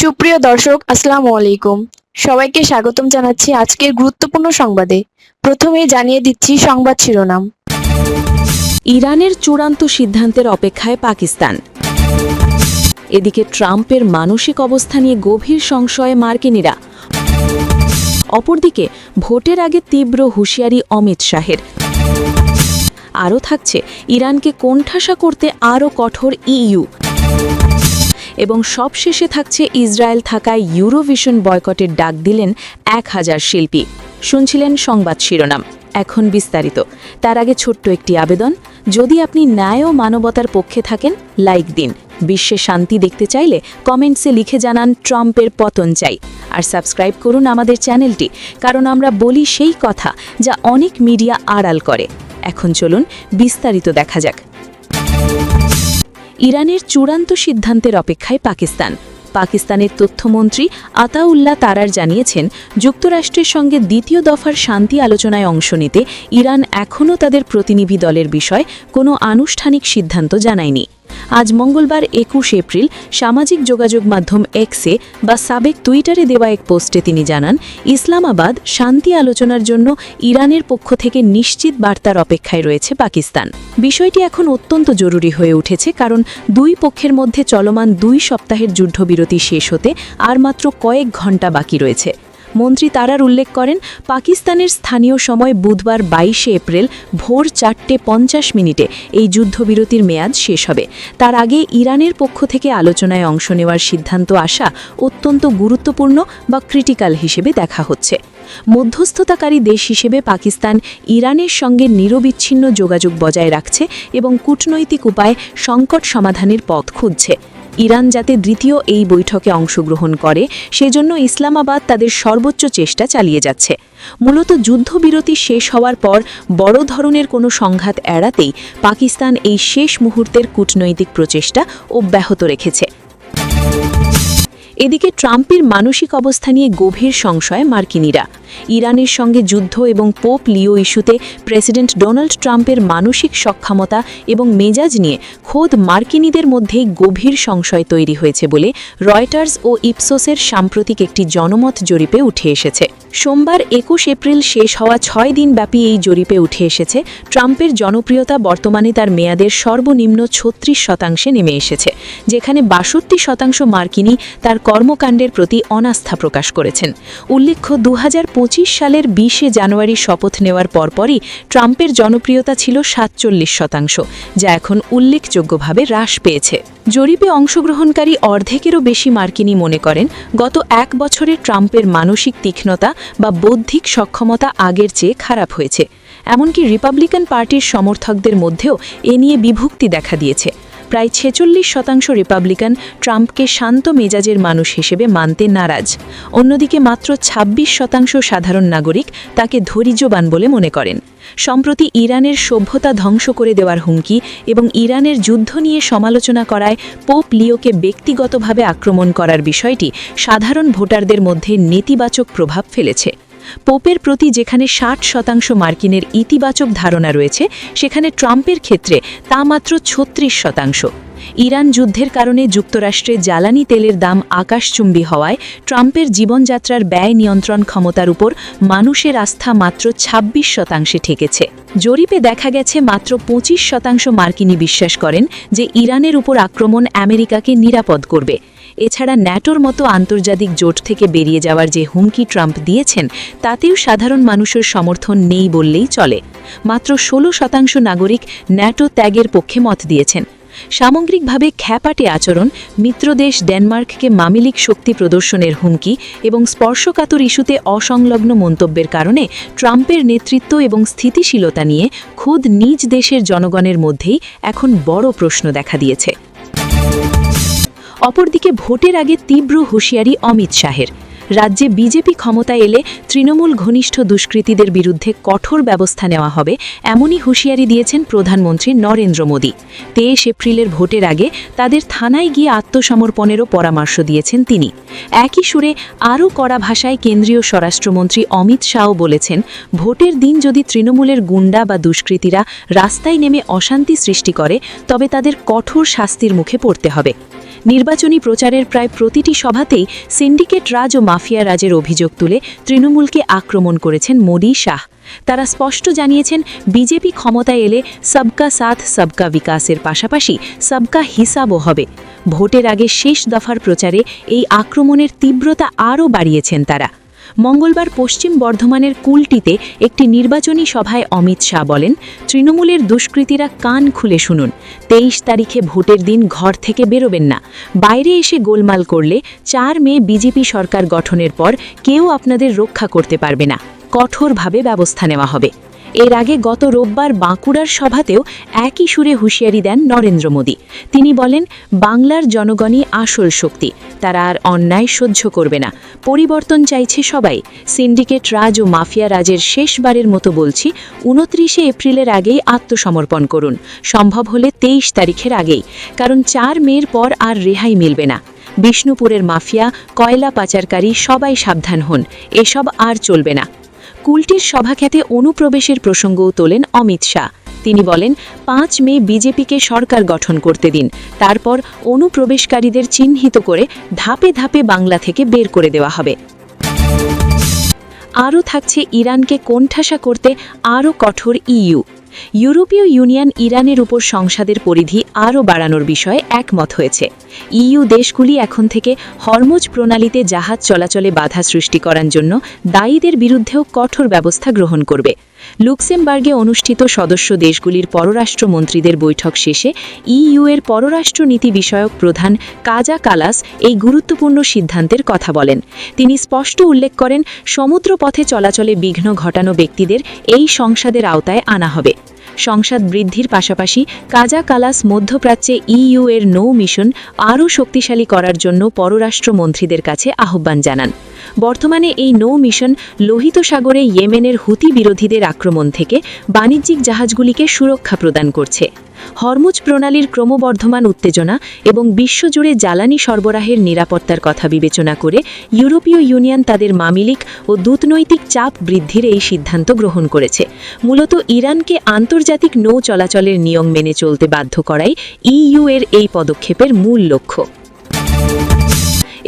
সুপ্রিয় দর্শক, আসসালামু আলাইকুম। সবাইকে স্বাগতম জানাচ্ছি আজকের গুরুত্বপূর্ণ সংবাদে। প্রথমেই জানিয়ে দিচ্ছি সংবাদ শিরোনাম। ইরানের চূড়ান্ত সিদ্ধান্তের অপেক্ষায় পাকিস্তান। এদিকে ট্রাম্পের মানসিক অবস্থা নিয়ে গভীর সংশয়ে মার্কিনিরা। অপরদিকে ভোটের আগে তীব্র হুঁশিয়ারি অমিত শাহের। আরও থাকছে ইরানকে কোণঠাসা করতে আরও কঠোর ইইউ। এবং সবশেষে থাকছে ইসরায়েল থাকায় ইউরোভিশন বয়কটের ডাক দিলেন 1000 শিল্পী। শুনছিলেন সংবাদ শিরোনাম, এখন বিস্তারিত। তার আগে ছোট্ট একটি আবেদন, যদি আপনি ন্যায় ও মানবতার পক্ষে থাকেন লাইক দিন, বিশ্বে শান্তি দেখতে চাইলে কমেন্টসে লিখে জানান ট্রাম্পের পতন চাই, আর সাবস্ক্রাইব করুন আমাদের চ্যানেলটি, কারণ আমরা বলি সেই কথা যা অনেক মিডিয়া আড়াল করে। এখন চলুন বিস্তারিত দেখা যাক। ইরানের চূড়ান্ত সিদ্ধান্তের অপেক্ষায় পাকিস্তানের তথ্যমন্ত্রী আতাউল্লাহ তারার জানিয়েছেন, যুক্তরাষ্ট্রের সঙ্গে দ্বিতীয় দফার শান্তি আলোচনায় অংশ নিতে ইরান এখনও তাদের প্রতিনিধি দলের বিষয়ে কোনো আনুষ্ঠানিক সিদ্ধান্ত জানায়নি। আজ মঙ্গলবার 21 এপ্রিল সামাজিক যোগাযোগ মাধ্যম এক্সে বা সাবেক টুইটারে দেওয়া এক পোস্টে তিনি জানান, ইসলামাবাদ শান্তি আলোচনার জন্য ইরানের পক্ষ থেকে নিশ্চিত বার্তার অপেক্ষায় রয়েছে পাকিস্তান। বিষয়টি এখন অত্যন্ত জরুরি হয়ে উঠেছে, কারণ দুই পক্ষের মধ্যে চলমান 2 সপ্তাহের যুদ্ধবিরতি শেষ হতে আর মাত্র কয়েক ঘণ্টা বাকি রয়েছে। মন্ত্রী তারার উল্লেখ করেন, পাকিস্তানের স্থানীয় সময় বুধবার 22 এপ্রিল ভোর 4:50 এই যুদ্ধবিরতির মেয়াদ শেষ হবে। তার আগে ইরানের পক্ষ থেকে আলোচনায় অংশ নেওয়ার সিদ্ধান্ত আসা অত্যন্ত গুরুত্বপূর্ণ বা ক্রিটিক্যাল হিসেবে দেখা হচ্ছে। মধ্যস্থতাকারী দেশ হিসেবে পাকিস্তান ইরানের সঙ্গে নিরবিচ্ছিন্ন যোগাযোগ বজায় রাখছে এবং কূটনৈতিক উপায়ে সংকট সমাধানের পথ খুঁজছে। ইরান যাতে দ্বিতীয় এই বৈঠকে অংশগ্রহণ করে, সেজন্য ইসলামাবাদ তাদের সর্বোচ্চ চেষ্টা চালিয়ে যাচ্ছে। মূলত যুদ্ধবিরতি শেষ হওয়ার পর বড় ধরনের কোনো সংঘাত এড়াতেই পাকিস্তান এই শেষ মুহূর্তের কূটনৈতিক প্রচেষ্টা অব্যাহত রেখেছে। এদিকে ট্রাম্পের মানসিক অবস্থা নিয়ে গভীর সংশয়ে মার্কিনিরা। ইরানের সঙ্গে যুদ্ধ এবং পোপ লিও ইস্যুতে প্রেসিডেন্ট ডোনাল্ড ট্রাম্পের মানসিক সক্ষমতা এবং মেজাজ নিয়ে খোদ মার্কিনীদের মধ্যেই গভীর সংশয় তৈরি হয়েছে বলে রয়টার্স ও ইপসোসের সাম্প্রতিক একটি জনমত জরিপে উঠে এসেছে। সোমবার 21 এপ্রিল শেষ হওয়া 6 দিনব্যাপী এই জরিপে উঠে এসেছে, ট্রাম্পের জনপ্রিয়তা বর্তমানে তার মেয়াদের সর্বনিম্ন 36% নেমে এসেছে, যেখানে 62% মার্কিনী তার কর্মকাণ্ডের প্রতি অনাস্থা প্রকাশ করেছেন। উল্লেখ্য, 2025 সালের 20 জানুয়ারি শপথ নেওয়ার পরপরই ট্রাম্পের জনপ্রিয়তা ছিল 47%, যা এখন উল্লেখযোগ্যভাবে হ্রাস পেয়েছে। জরিপে অংশগ্রহণকারী অর্ধেকেরও বেশি মার্কিনী মনে করেন, গত 1 বছরে ট্রাম্পের মানসিক তীক্ষ্ণতা বা বৌদ্ধিক সক্ষমতা আগের চেয়ে খারাপ হয়েছে। এমনকি রিপাবলিকান পার্টির সমর্থকদের মধ্যেও এ নিয়ে বিভক্তি দেখা দিয়েছে। প্রায় 46% রিপাবলিকান ট্রাম্পকে শান্ত মেজাজের মানুষ হিসেবে মানতে নারাজ। অন্যদিকে মাত্র 26% সাধারণ নাগরিক তাকে ধৈর্যবান বলে মনে করেন। সম্প্রতি ইরানের সভ্যতা ধ্বংস করে দেওয়ার হুমকি এবং ইরানের যুদ্ধ নিয়ে সমালোচনা করায় পোপ লিওকে ব্যক্তিগতভাবে আক্রমণ করার বিষয়টি সাধারণ ভোটারদের মধ্যে নেতিবাচক প্রভাব ফেলেছে। পোপের প্রতি যেখানে 60% মার্কিনের ইতিবাচক ধারণা রয়েছে, সেখানে ট্রাম্পের ক্ষেত্রে তা মাত্র 36%। ইরান যুদ্ধের কারণে যুক্তরাষ্ট্রে জ্বালানি তেলের দাম আকাশচুম্বী হওয়ায় ট্রাম্পের জীবনযাত্রার ব্যয় নিয়ন্ত্রণ ক্ষমতার উপর মানুষের আস্থা মাত্র 26% ঠেকেছে। জরিপে দেখা গেছে মাত্র 25% মার্কিনী বিশ্বাস করেন যে ইরানের উপর আক্রমণ আমেরিকাকে নিরাপদ করবে। এছাড়া ন্যাটোর মতো আন্তর্জাতিক জোট থেকে বেরিয়ে যাওয়ার যে হুমকি ট্রাম্প দিয়েছেন, তাতেও সাধারণ মানুষের সমর্থন নেই বললেই চলে। মাত্র 16% নাগরিক ন্যাটো ত্যাগের পক্ষে মত দিয়েছেন। সামগ্রিকভাবে খ্যাপাটে আচরণ, মিত্রদেশ ডেনমার্ককে মামিলিক শক্তি প্রদর্শনের হুমকি এবং স্পর্শকাতর ইস্যুতে অসংলগ্ন মন্তব্যের কারণে ট্রাম্পের নেতৃত্ব এবং স্থিতিশীলতা নিয়ে খোদ নিজ দেশের জনগণের মধ্যেই এখন বড় প্রশ্ন দেখা দিয়েছে। অপরদিকে ভোটের আগে তীব্র হুঁশিয়ারি অমিত শাহের। রাজ্যে বিজেপি ক্ষমতায় এলে তৃণমূল ঘনিষ্ঠ দুষ্কৃতীদের বিরুদ্ধে কঠোর ব্যবস্থা নেওয়া হবে, এমনই হুঁশিয়ারি দিয়েছেন প্রধানমন্ত্রী নরেন্দ্র মোদী। 23 এপ্রিলের ভোটের আগে তাদের থানায় গিয়ে আত্মসমর্পণেরও পরামর্শ দিয়েছেন তিনি। একই সুরে আরও কড়া ভাষায় কেন্দ্রীয় স্বরাষ্ট্রমন্ত্রী অমিত শাহ বলেছেন, ভোটের দিন যদি তৃণমূলের গুন্ডা বা দুষ্কৃতীরা রাস্তায় নেমে অশান্তি সৃষ্টি করে, তবে তাদের কঠোর শাস্তির মুখে পড়তে হবে। নির্বাচনী প্রচারের প্রায় প্রতিটি সভাতেই সিন্ডিকেট রাজ ও মাফিয়া রাজের অভিযোগ তুলে তৃণমূলকে আক্রমণ করেছেন মোদি শাহ। তারা স্পষ্ট জানিয়েছেন, বিজেপি ক্ষমতায় এলে সবকা সাথ সবকা বিকাশের পাশাপাশি সবকা হিসাবও হবে। ভোটের আগে শেষ দফার প্রচারে এই আক্রমণের তীব্রতা আরও বাড়িয়েছেন তারা। মঙ্গলবার পশ্চিম বর্ধমানের কুলটিতে একটি নির্বাচনী সভায় অমিত শাহ বলেন, তৃণমূলের দুষ্কৃতীরা কান খুলে শুনুন, 23 তারিখে ভোটের দিন ঘর থেকে বেরোবেন না। বাইরে এসে গোলমাল করলে 4 মে বিজেপি সরকার গঠনের পর কেউ আপনাদের রক্ষা করতে পারবে না। কঠোরভাবে ব্যবস্থা নেওয়া হবে। এর আগে গত রোববার বাঁকুড়ার সভাতেও একই সুরে হুঁশিয়ারি দেন নরেন্দ্র মোদী। তিনি বলেন, বাংলার জনগণই আসল শক্তি, তারা আর অন্যায় সহ্য করবে না। পরিবর্তন চাইছে সবাই। সিন্ডিকেট রাজ ও মাফিয়া রাজের শেষবারের মতো বলছি, 29 এপ্রিলের আগেই আত্মসমর্পণ করুন, সম্ভব হলে 23 তারিখের আগেই, কারণ 4 মের পর আর রেহাই মিলবে না। বিষ্ণুপুরের মাফিয়া, কয়লা পাচারকারী সবাই সাবধান হন, এসব আর চলবে না। কুলটির সভাখ্যাতে অনুপ্রবেশের প্রসঙ্গও তোলেন অমিত শাহ। তিনি বলেন, 5 মে বিজেপিকে সরকার গঠন করতে দিন, তারপর অনুপ্রবেশকারীদের চিহ্নিত করে ধাপে ধাপে বাংলা থেকে বের করে দেওয়া হবে। আরও থাকছে ইরানকে কোণঠাসা করতে আরও কঠোর ইইউ। ইউরোপীয় ইউনিয়ন ইরানের উপর সংসদের পরিধি আরও বাড়ানোর বিষয়ে একমত হয়েছে। ইইউ দেশগুলি এখন থেকে হরমুজ প্রণালীতে জাহাজ চলাচলে বাধা সৃষ্টি করার জন্য দায়ীদের বিরুদ্ধেও কঠোর ব্যবস্থা গ্রহণ করবে। লুক্সেমবার্গে অনুষ্ঠিত সদস্য দেশগুলির পররাষ্ট্রমন্ত্রীদের বৈঠক শেষে ইইউ এর পররাষ্ট্রনীতি বিষয়ক প্রধান কাজা কালাস এই গুরুত্বপূর্ণ সিদ্ধান্তের কথা বলেন। তিনি স্পষ্ট উল্লেখ করেন, সমুদ্রপথে চলাচলে বিঘ্ন ঘটানো ব্যক্তিদের এই সংসদের আওতায় আনা হবে। সংসদ বৃদ্ধির পাশাপাশি কাজা কালাস মধ্যপ্রাচ্যে ইইউ এর নৌ মিশন আরও শক্তিশালী করার জন্য পররাষ্ট্রমন্ত্রীদের কাছে আহ্বান জানান। বর্তমানে এই নৌ মিশন লোহিত সাগরে ইয়েমেনের হুতি বিরোধীদের আক্রমণ থেকে বাণিজ্যিক জাহাজগুলিকে সুরক্ষা প্রদান করছে। হরমুজ প্রণালীর ক্রমবর্ধমান উত্তেজনা এবং বিশ্বজুড়ে জ্বালানি সরবরাহের নিরাপত্তার কথা বিবেচনা করে ইউরোপীয় ইউনিয়ন তাদের মামিলিক ও দূতনৈতিক চাপ বৃদ্ধির এই সিদ্ধান্ত গ্রহণ করেছে। মূলত ইরানকে আন্তর্জাতিক নৌ চলাচলের নিয়ম মেনে চলতে বাধ্য করাই ইইউ এর এই পদক্ষেপের মূল লক্ষ্য।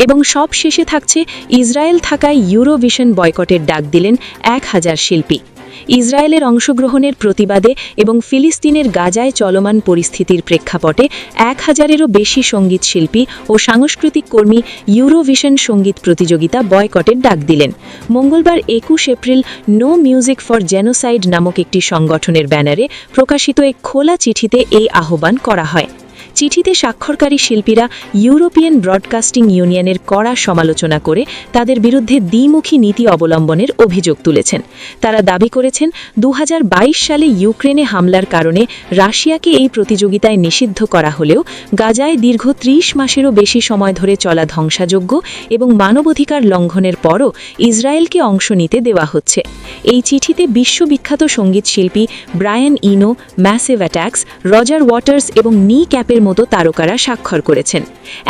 এবং সব শেষে থাকছে, ইসরায়েল থাকায় ইউরোভিশন বয়কটের ডাক দিলেন 1000 শিল্পী। ইসরায়েলের অংশগ্রহণের প্রতিবাদে এবং ফিলিস্তিনের গাজায় চলমান পরিস্থিতির প্রেক্ষাপটে 1000-এরও বেশি সঙ্গীত শিল্পী ও সাংস্কৃতিক কর্মী ইউরোভিশন সঙ্গীত প্রতিযোগিতা বয়কটের ডাক দিলেন। মঙ্গলবার 21 April no music for genocide নামক একটি সংগঠনের ব্যানারে প্রকাশিত এক খোলা চিঠিতে এই আহ্বান করা হয়। চিঠিতে স্বাক্ষরকারী শিল্পীরা ইউরোপিয়ান ব্রডকাস্টিং ইউনিয়নের কড়া সমালোচনা করে তাদের বিরুদ্ধে দ্বিমুখী নীতি অবলম্বনের অভিযোগ তুলেছেন। তারা দাবি করেছেন, 2022 সালে ইউক্রেনে হামলার কারণে রাশিয়াকে এই প্রতিযোগিতায় নিষিদ্ধ করা হলেও গাজায় দীর্ঘ 30 মাসেরও বেশি সময় ধরে চলা ধ্বংসাযজ্ঞ এবং মানবাধিকার লঙ্ঘনের পরও ইসরায়েলকে অংশ নিতে দেওয়া হচ্ছে। এই চিঠিতে বিশ্ববিখ্যাত সঙ্গীত শিল্পী ব্রায়ান ইনো, ম্যাসিভ অ্যাটাক্স, রজার ওয়াটার্স এবং নি ক্যাপের মতো তারকারা স্বাক্ষর করেছেন।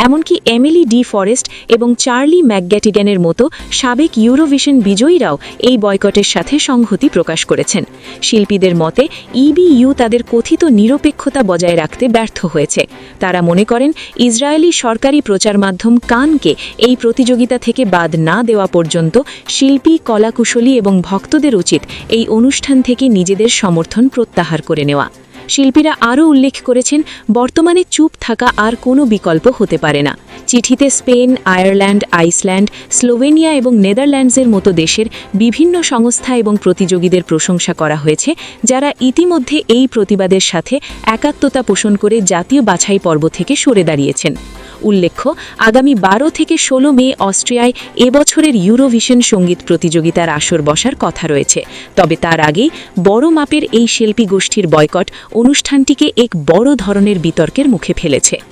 এমনকি এমিলি ডি ফরেস্ট এবং চার্লি ম্যাকগ্যাটিগানের মতো সাবেক ইউরোভিশন বিজয়ীরাও এই বয়কটের সাথে সংহতি প্রকাশ করেছেন। শিল্পীদের মতে ইবিইউ তাদের কথিত নিরপেক্ষতা বজায় রাখতে ব্যর্থ হয়েছে। তারা মনে করেন, ইসরায়েলি সরকারি প্রচার মাধ্যম কানকে এই প্রতিযোগিতা থেকে বাদ না দেওয়া পর্যন্ত শিল্পী, কলাকুশলী এবং ভক্তদের উচিত এই অনুষ্ঠান থেকে নিজেদের সমর্থন প্রত্যাহার করে নেওয়া। শিল্পীরা আরও উল্লেখ করেছেন, বর্তমানে চুপ থাকা আর কোনো বিকল্প হতে পারে না। চিঠিতে স্পেন, আয়ারল্যান্ড, আইসল্যান্ড, স্লোভেনিয়া এবং নেদারল্যান্ডসের মতো দেশের বিভিন্ন সংস্থা এবং প্রতিযোগীদের প্রশংসা করা হয়েছে, যারা ইতিমধ্যে এই প্রতিবাদের সাথে একাত্মতা পোষণ করে জাতীয় বাছাই পর্ব থেকে সরে দাঁড়িয়েছেন। উল্লেখ্য, আগামী 12 থেকে 16 মে অস্ট্রিয়ায় এবছরের ইউরোভিশন সঙ্গীত প্রতিযোগিতার আসর বসার কথা রয়েছে। তবে তার আগেই বড় মাপের এই শিল্পী গোষ্ঠীর বয়কট অনুষ্ঠানটিকে এক বড় ধরনের বিতর্কের মুখে ফেলেছে।